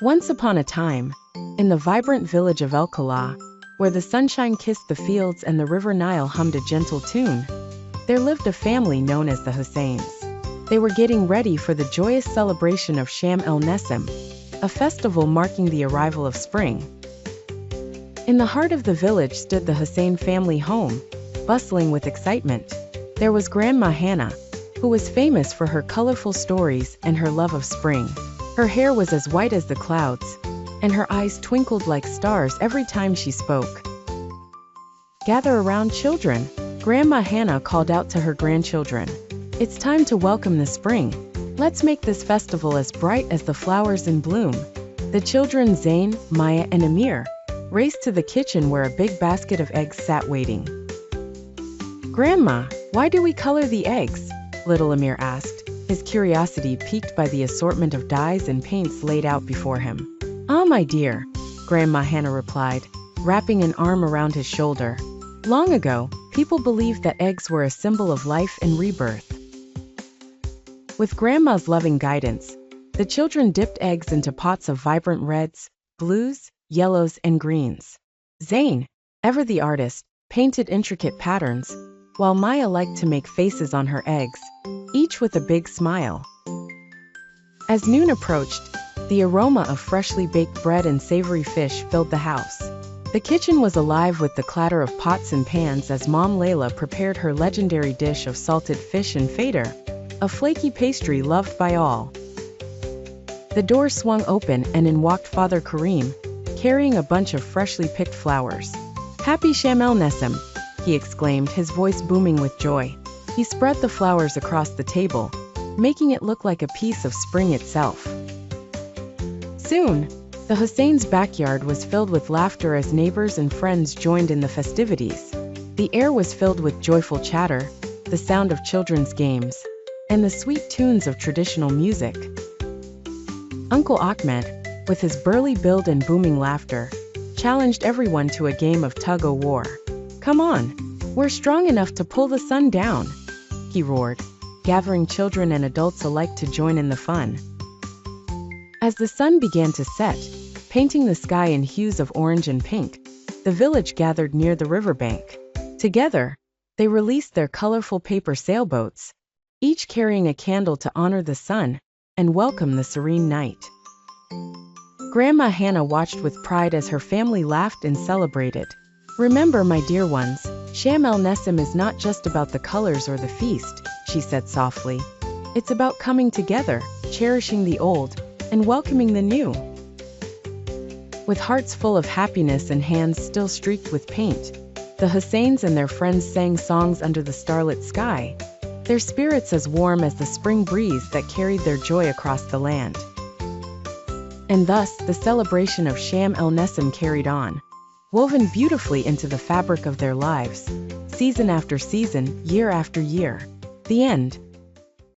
Once upon a time, in the vibrant village of El-Kala, where the sunshine kissed the fields and the river Nile hummed a gentle tune, there lived a family known as the Husseins. They were getting ready for the joyous celebration of Sham el-Nessim, a festival marking the arrival of spring. In the heart of the village stood the Hussein family home, bustling with excitement. There was Grandma Hannah, who was famous for her colorful stories and her love of spring. Her hair was as white as the clouds, and her eyes twinkled like stars every time she spoke. "Gather around, children," Grandma Hannah called out to her grandchildren. "It's time to welcome the spring. Let's make this festival as bright as the flowers in bloom." The children Zain, Maya, and Amir raced to the kitchen where a big basket of eggs sat waiting. "Grandma, why do we color the eggs?" little Amir asked, his curiosity piqued by the assortment of dyes and paints laid out before him. "Ah, my dear," Grandma Hannah replied, wrapping an arm around his shoulder. "Long ago, people believed that eggs were a symbol of life and rebirth." With Grandma's loving guidance, the children dipped eggs into pots of vibrant reds, blues, yellows, and greens. Zain, ever the artist, painted intricate patterns, while Maya liked to make faces on her eggs, each with a big smile. As noon approached, the aroma of freshly baked bread and savory fish filled the house. The kitchen was alive with the clatter of pots and pans as Mom Layla prepared her legendary dish of salted fish and fader, a flaky pastry loved by all. The door swung open and in walked Father Karim, carrying a bunch of freshly picked flowers. "Happy Sham el-Nessim," he exclaimed, his voice booming with joy. He spread the flowers across the table, making it look like a piece of spring itself. Soon, the Hussein's backyard was filled with laughter as neighbors and friends joined in the festivities. The air was filled with joyful chatter, the sound of children's games, and the sweet tunes of traditional music. Uncle Ahmed, with his burly build and booming laughter, challenged everyone to a game of tug-o-war. "Come on, we're strong enough to pull the sun down," he roared, gathering children and adults alike to join in the fun. As the sun began to set, painting the sky in hues of orange and pink, the village gathered near the riverbank. Together, they released their colorful paper sailboats, each carrying a candle to honor the sun and welcome the serene night. Grandma Hannah watched with pride as her family laughed and celebrated. "Remember, my dear ones, Sham el-Nessim is not just about the colors or the feast," she said softly. "It's about coming together, cherishing the old, and welcoming the new." With hearts full of happiness and hands still streaked with paint, the Husseins and their friends sang songs under the starlit sky, their spirits as warm as the spring breeze that carried their joy across the land. And thus, the celebration of Sham el-Nessim carried on, woven beautifully into the fabric of their lives, season after season, year after year. The end.